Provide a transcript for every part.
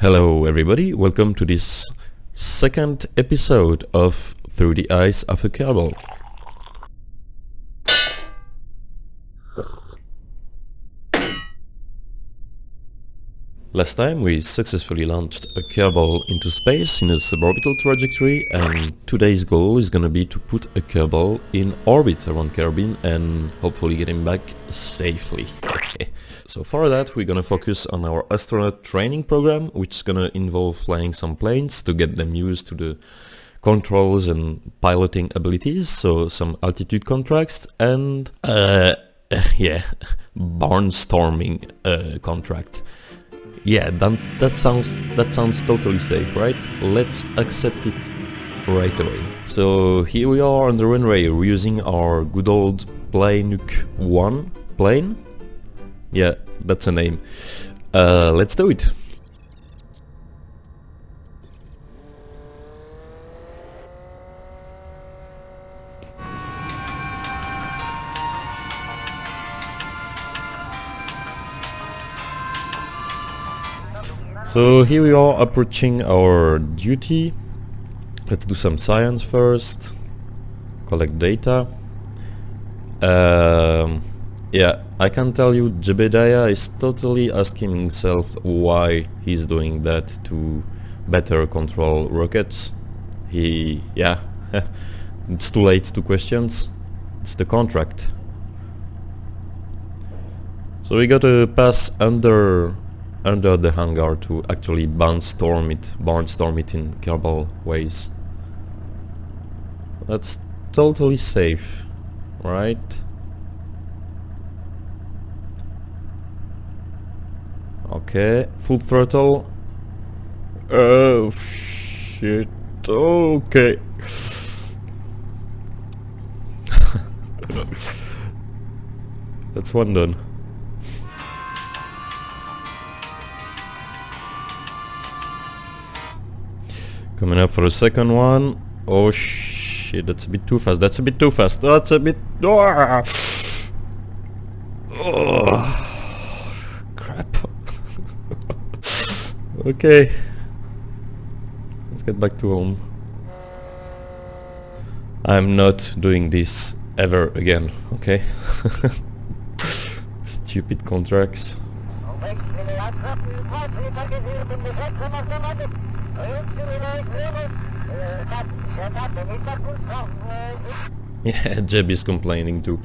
Hello everybody, welcome to this second episode of Through the Eyes of a Kerbal. Last time we successfully launched a Kerbal into space in a suborbital trajectory, and today's goal is gonna be to put a Kerbal in orbit around Kerbin and hopefully get him back safely. So for that we're gonna focus on our astronaut training program, which is gonna involve flying some planes to get them used to the controls and piloting abilities, so some altitude contracts and barnstorming contract. Yeah, that sounds totally safe, right? Let's accept it right away. So here we are on the runway. We're using our good old Plynuk 1 plane. Yeah, that's a name. Let's do it. So here we are approaching our duty. Let's do some science first. Collect data. Yeah, I can tell you Jebediah is totally asking himself why he's doing that to better control rockets. Yeah, it's too late to questions. It's the contract. So we gotta pass under the hangar to actually barnstorm it in Kerbal ways. That's totally safe, right? Okay, full throttle. Oh shit. Okay. That's one done. Coming up for the second one. Oh shit, that's a bit too fast. That's a bit too fast. That's a bit... Oh, crap. Okay. Let's get back to home. I'm not doing this ever again, okay? Stupid contracts. Yeah, Jeb is complaining too.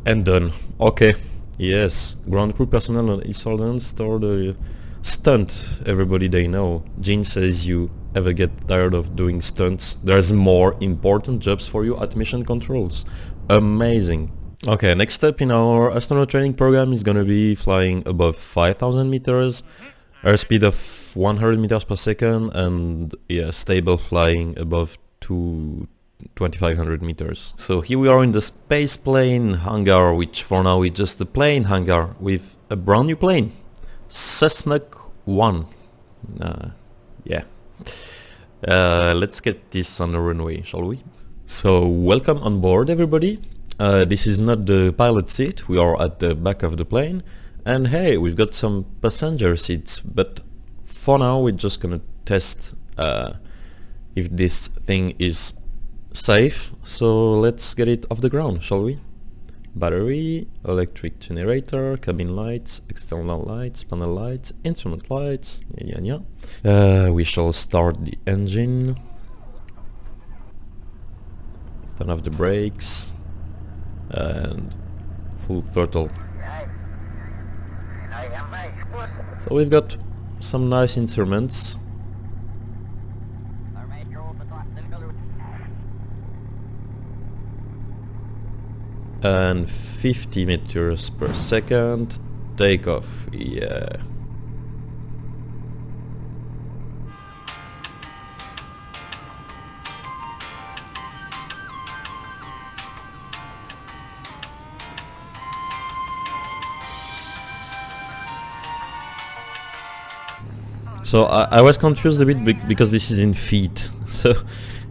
And done. Okay. Yes. Ground crew personnel on Isolden store the stunt everybody they know. Jean says you ever get tired of doing stunts. There's more important jobs for you at mission controls. Amazing. Okay, next step in our astronaut training program is gonna be flying above 5,000 meters, airspeed of 100 meters per second, and yeah, stable flying above 2,500 meters. So here we are in the space plane hangar, which for now is just a plane hangar with a brand new plane, Cessnuk 1. Yeah. Let's get this on the runway, shall we? So welcome on board everybody. This is not the pilot seat, we are at the back of the plane, and hey, we've got some passenger seats, but for now we're just gonna test if this thing is safe. So let's get it off the ground, shall we? Battery, electric generator, cabin lights, external lights, panel lights, instrument lights, yeah. We shall start the engine, turn off the brakes, and full throttle. So we've got some nice instruments. And 50 meters per second, takeoff, yeah. So I was confused a bit because this is in feet. So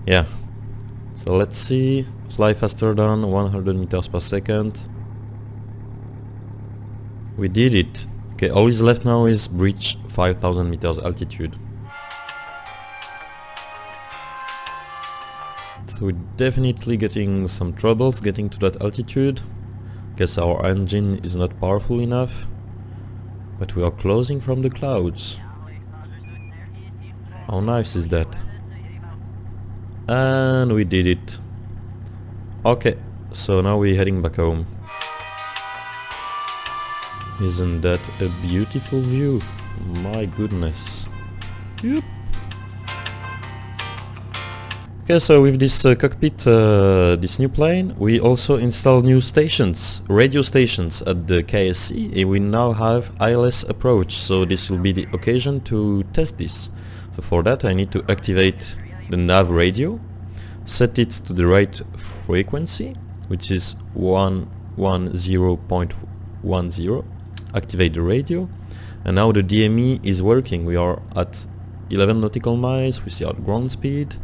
yeah. So let's see. Fly faster than 100 meters per second. We did it. Okay, all is left now is reach 5,000 meters altitude. So we're definitely getting some troubles getting to that altitude. Guess our engine is not powerful enough. But we are closing from the clouds. How nice is that? And we did it. Okay, so now we're heading back home. Isn't that a beautiful view? My goodness. Yep. Okay, so with this cockpit, this new plane, we also install new stations, radio stations at the KSC, and we now have ILS approach, so this will be the occasion to test this. So for that I need to activate the nav radio, set it to the right frequency, which is 110.10, activate the radio, and now the DME is working. We are at 11 nautical miles, we see our ground speed,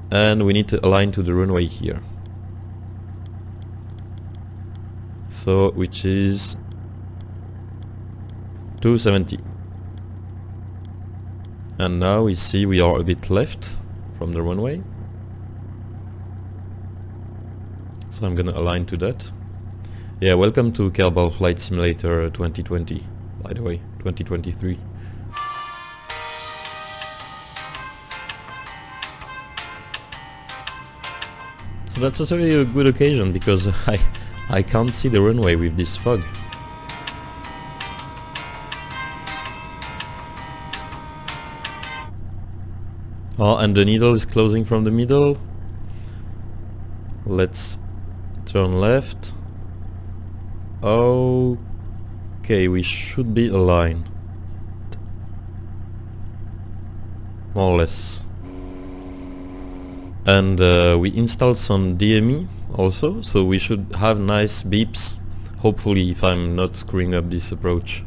and we need to align to the runway here. So, which is 270. And now we see we are a bit left from the runway. So I'm gonna align to that. Yeah, welcome to Kerbal Flight Simulator 2020, by the way, 2023. So that's actually a good occasion because I can't see the runway with this fog. Oh, and the needle is closing from the middle. Let's turn left. Okay, we should be aligned. More or less. And we installed some DME also, so we should have nice beeps, hopefully, if I'm not screwing up this approach.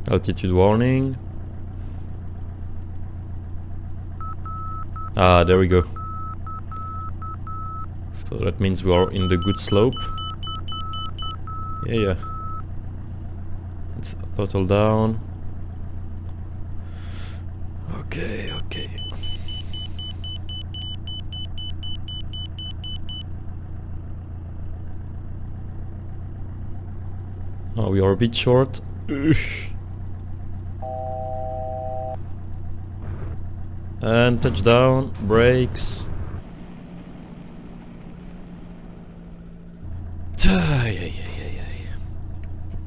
Altitude warning. Ah, there we go. So that means we are in the good slope. Yeah. It's throttle down. Okay. Oh, we are a bit short. And touchdown, brakes.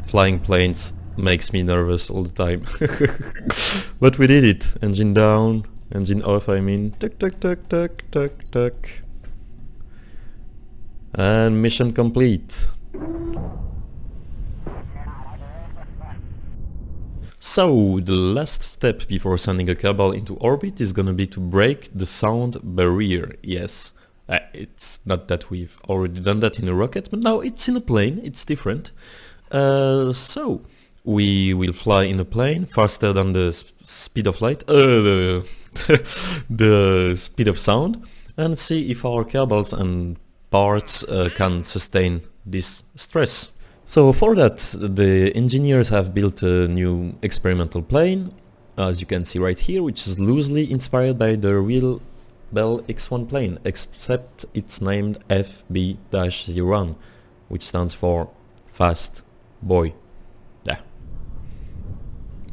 Flying planes makes me nervous all the time. But we did it. Engine down, engine off, I mean. Tuck. And mission complete. So, the last step before sending a Kerbal into orbit is gonna be to break the sound barrier. Yes, it's not that we've already done that in a rocket, but now it's in a plane, it's different. So, we will fly in a plane faster than the speed of light, the speed of sound, and see if our Kerbals and parts can sustain this stress. So for that, the engineers have built a new experimental plane, as you can see right here, which is loosely inspired by the real Bell X1 plane, except it's named FB-01, which stands for Fast Boy. Yeah.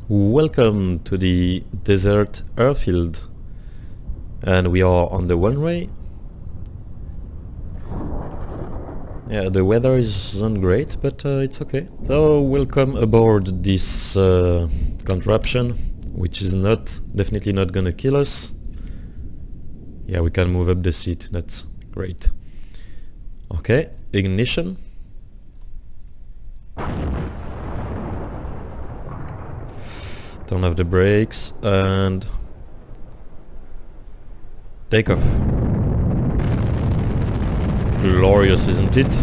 Welcome to the desert airfield, and we are on the runway. Yeah, the weather isn't great, but it's okay. So welcome aboard this contraption, which is definitely not gonna kill us. Yeah, we can move up the seat, that's great. Okay, ignition. Turn off the brakes and take off. Glorious, isn't it?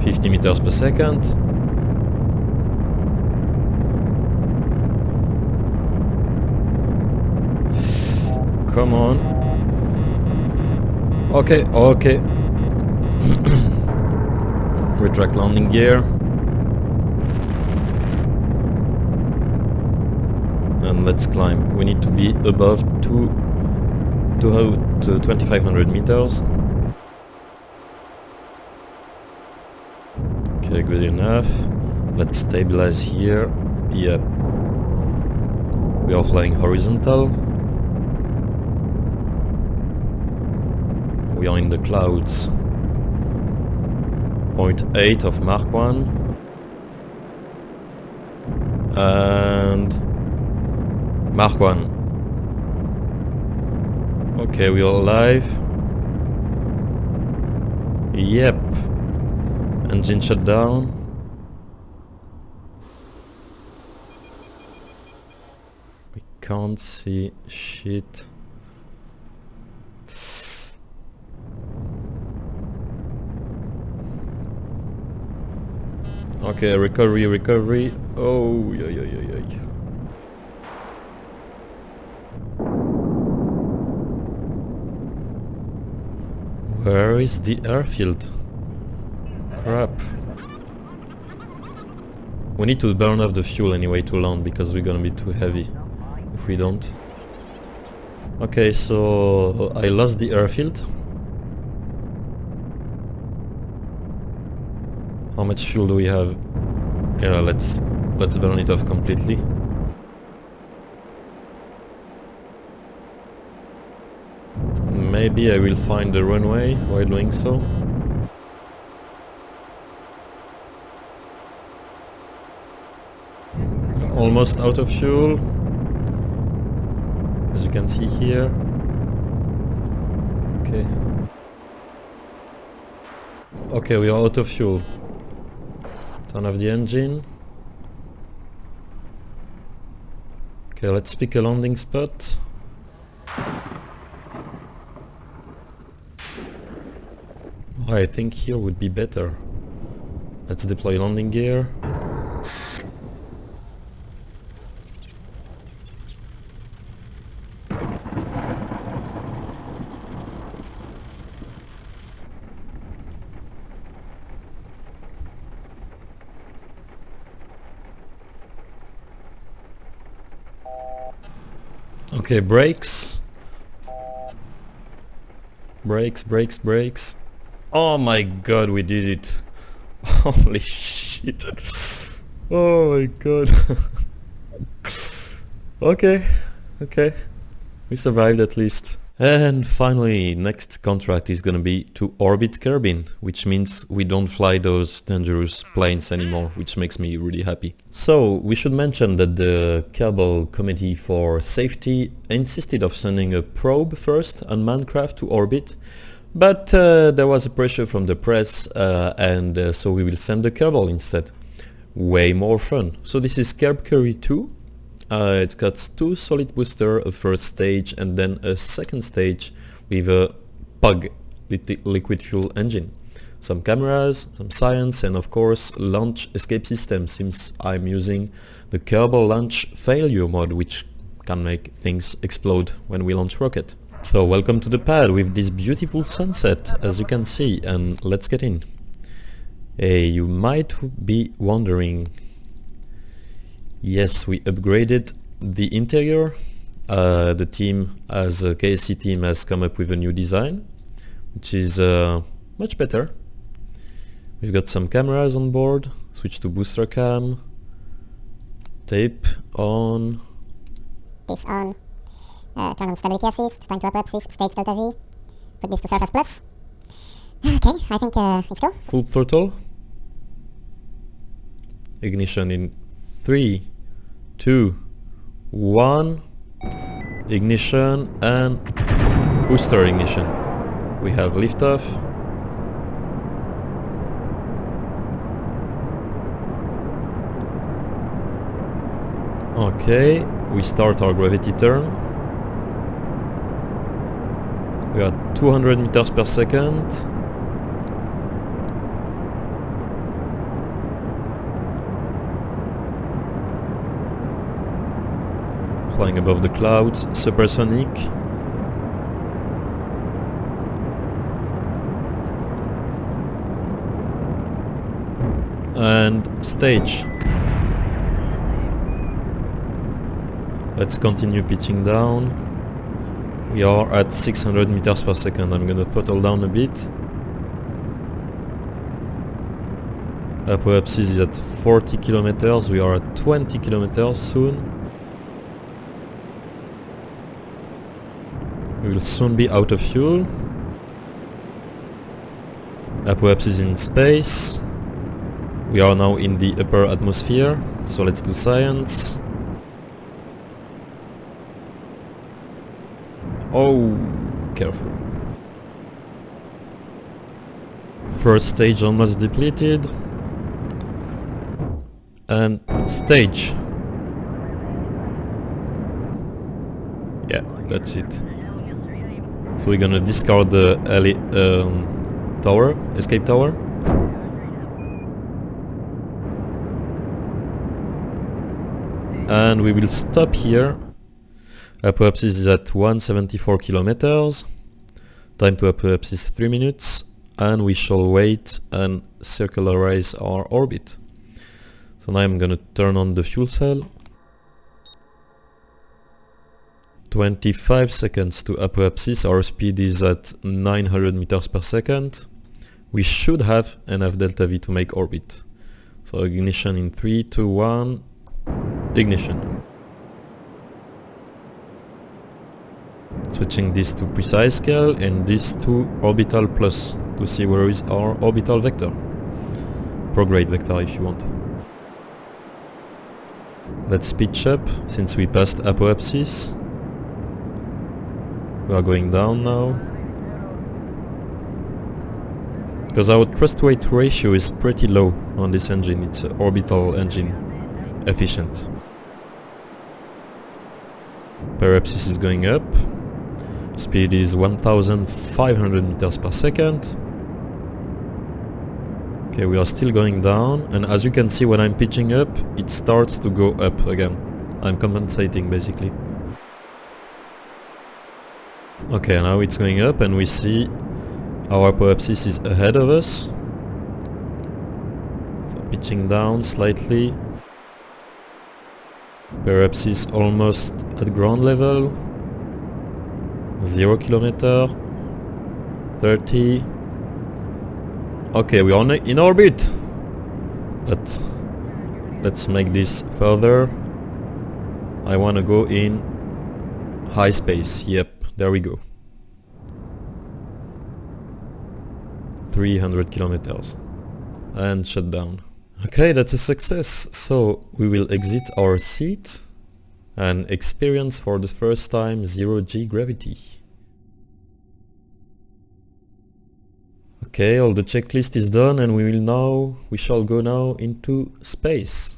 50 meters per second. Come on. Okay, okay. Retract landing gear. And let's climb. We need to be above 2500 meters. Okay, good enough. Let's stabilize here. Yep. We are flying horizontal. We are in the clouds. 0.8 of Mark 1. And Mark 1. Okay, we are alive. Yep. Engine shut down. We can't see shit. Okay, recovery. Oh, yeah. Where is the airfield? Crap. We need to burn off the fuel anyway to land because we're gonna be too heavy if we don't. Okay, so I lost the airfield. How much fuel do we have? Yeah, let's burn it off completely. Maybe I will find the runway while doing so. Almost out of fuel, as you can see here. Okay, we are out of fuel. Turn off the engine. Okay, let's pick a landing spot. I think here would be better. Let's deploy landing gear. Okay, brakes. Brakes. Oh my god, we did it. Holy shit. Oh my god. Okay. We survived at least. And finally, next contract is gonna be to orbit Kerbal, which means we don't fly those dangerous planes anymore, which makes me really happy. So, we should mention that the Kerbal Committee for Safety insisted of sending a probe first, unmanned craft to orbit, but there was a pressure from the press, and so we will send the Kerbal instead. Way more fun. So this is Kerb Curry 2. It's got two solid boosters, a first stage and then a second stage with a PUG, liquid fuel engine. Some cameras, some science, and of course launch escape system, since I'm using the Kerbal launch failure mode, which can make things explode when we launch rocket. So welcome to the pad with this beautiful sunset, as you can see, and let's get in. Hey, you might be wondering, yes, we upgraded the interior. The team, as a KSC team, has come up with a new design, which is much better. We've got some cameras on board, switch to booster cam, tape on. This on. Turn on stability assist, time to wrap up 6, stage delta V. Put this to surface plus. Okay, I think let's go. Full throttle. Ignition in 3, 2, 1. Ignition and booster ignition. We have liftoff. Okay, we start our gravity turn. We are at 200 meters per second. Flying above the clouds, supersonic. And stage. Let's continue pitching down. We are at 600 meters per second. I'm gonna throttle down a bit. Apoapsis is at 40 kilometers. We are at 20 kilometers soon. We will soon be out of fuel. Apoapsis in space. We are now in the upper atmosphere, so let's do science. Oh, careful. First stage almost depleted. And stage. Yeah, that's it. So we're gonna discard the tower, escape tower. And we will stop here. Apoapsis is at 174 kilometers. Time to apoapsis 3 minutes. And we shall wait and circularize our orbit. So now I'm gonna turn on the fuel cell. 25 seconds to apoapsis. Our speed is at 900 meters per second. We should have enough delta V to make orbit. So ignition in 3, 2, 1. Ignition. Switching this to precise scale and this to orbital plus to see where is our orbital vector. Prograde vector if you want. Let's pitch up since we passed apoapsis. We are going down now. Because our thrust weight ratio is pretty low on this engine, it's an orbital engine, efficient. Periapsis is going up. Speed is 1500 meters per second. Okay, we are still going down, and as you can see when I'm pitching up, it starts to go up again. I'm compensating basically. Okay, now it's going up and we see our apoapsis is ahead of us. So pitching down slightly. Periapsis almost at ground level. 0 kilometer. 30. Okay, we are in orbit. Let's make this further. I wanna go in high space. Yep, there we go. 300 kilometers. And shut down. Okay, that's a success. So we will exit our seat and experience for the first time 0G gravity. Okay, all the checklist is done and we shall go now into space.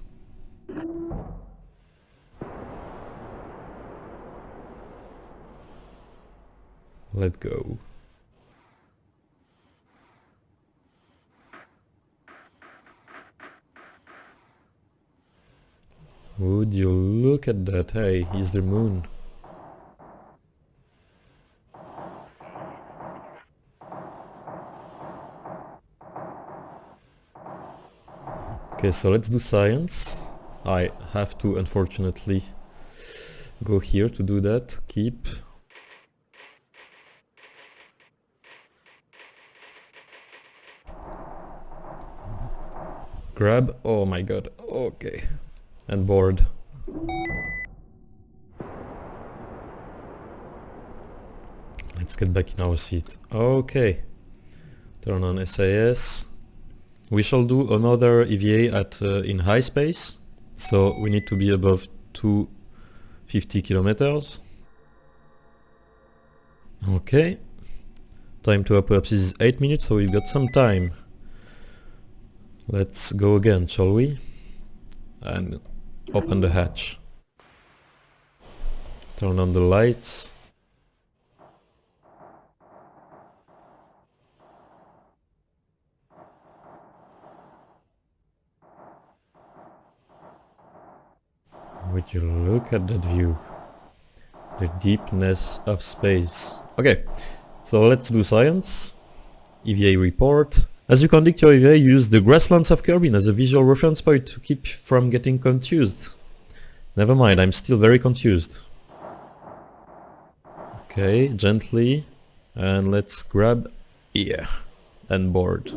Let's go. Would you look at that? Hey, here's the moon. Okay, so let's do science. I have to unfortunately go here to do that. Keep. Grab. Oh my god. Okay. And board. Let's get back in our seat. Okay. Turn on SAS. We shall do another EVA at in high space. So we need to be above 250 kilometers. Okay. Time to apoapsis is 8 minutes, so we've got some time. Let's go again, shall we? And open the hatch. Turn on the lights. Would you look at that view? The deepness of space. Okay, so let's do science. EVA report. As you conduct your EVA, use the grasslands of Kerbal as a visual reference point to keep from getting confused. Never mind, I'm still very confused. Okay, gently. And let's grab here. And board.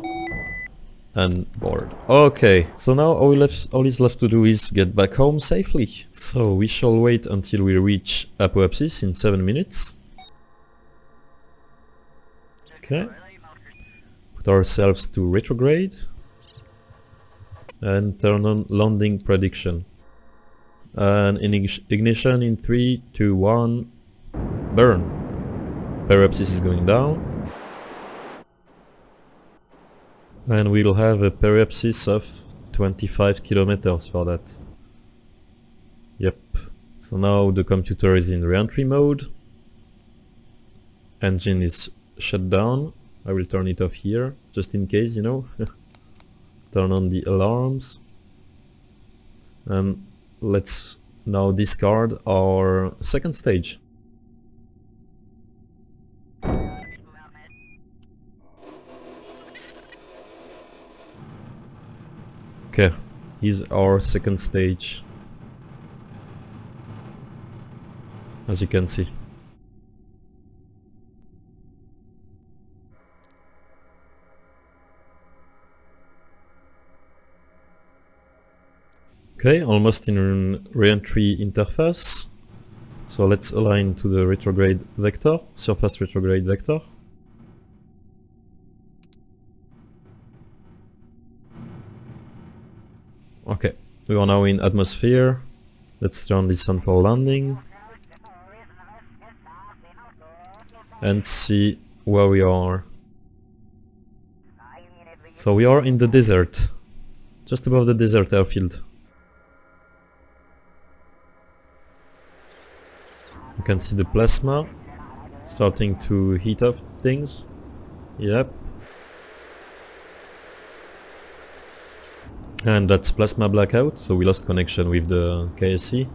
And board. Okay, so now all is left to do is get back home safely. So we shall wait until we reach apoapsis in 7 minutes. Okay. Put ourselves to retrograde. And turn on landing prediction. And ignition in 3, 2, 1. Burn. Periapsis is going down. And we'll have a periapsis of 25 kilometers for that. Yep. So now the computer is in re-entry mode. Engine is shut down. I will turn it off here, just in case, you know. Turn on the alarms. And let's now discard our second stage. Okay, here's our second stage, as you can see. Okay, almost in re-entry interface. So let's align to the retrograde vector, surface retrograde vector. Okay, we are now in atmosphere. Let's turn this on for landing. And see where we are. So we are in the desert. Just above the desert airfield. You can see the plasma starting to heat up things. Yep. And that's plasma blackout, so we lost connection with the KSE.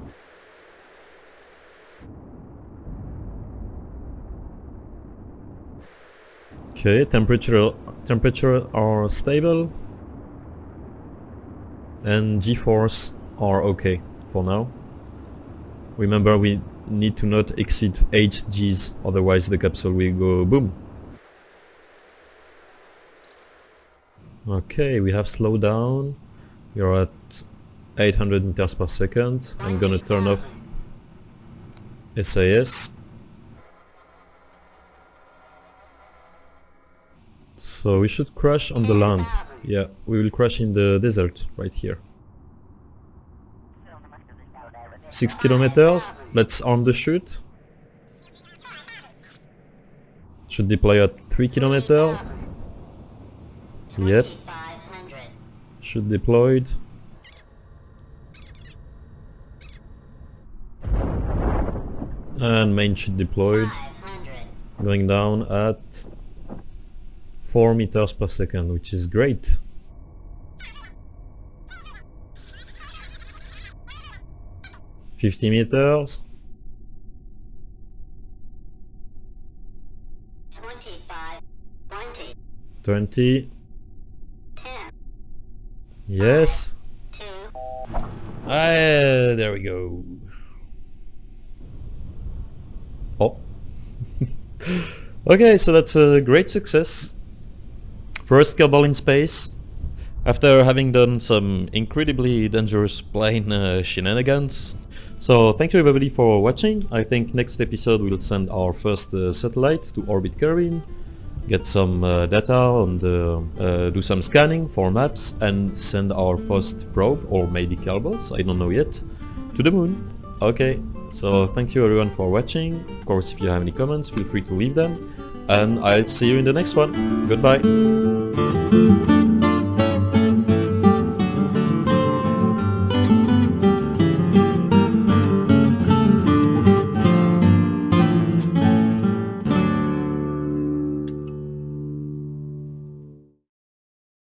Okay, temperature are stable. And G-force are okay for now. Remember, we need to not exceed 8 Gs, otherwise the capsule will go boom. Okay, we have slowed down. We are at 800 meters per second. I'm gonna turn off SAS. So we should crash on the land. Yeah, we will crash in the desert right here. 6 kilometers. Let's arm the chute. Should deploy at 3 kilometers. Yep. Should deployed. And main chute deployed. Going down at 4 meters per second, which is great. $50 meters. 25, 20, 20. 10, Yes. 2, There we go. Oh. Okay, so that's a great success. First Kerbal in space. After having done some incredibly dangerous plane shenanigans. So thank you everybody for watching. I think next episode we'll send our first satellite to orbit Kerbal, get some data and do some scanning for maps, and send our first probe, or maybe Kerbals, I don't know yet, to the moon. Okay, so thank you everyone for watching. Of course, if you have any comments, feel free to leave them, and I'll see you in the next one. Goodbye.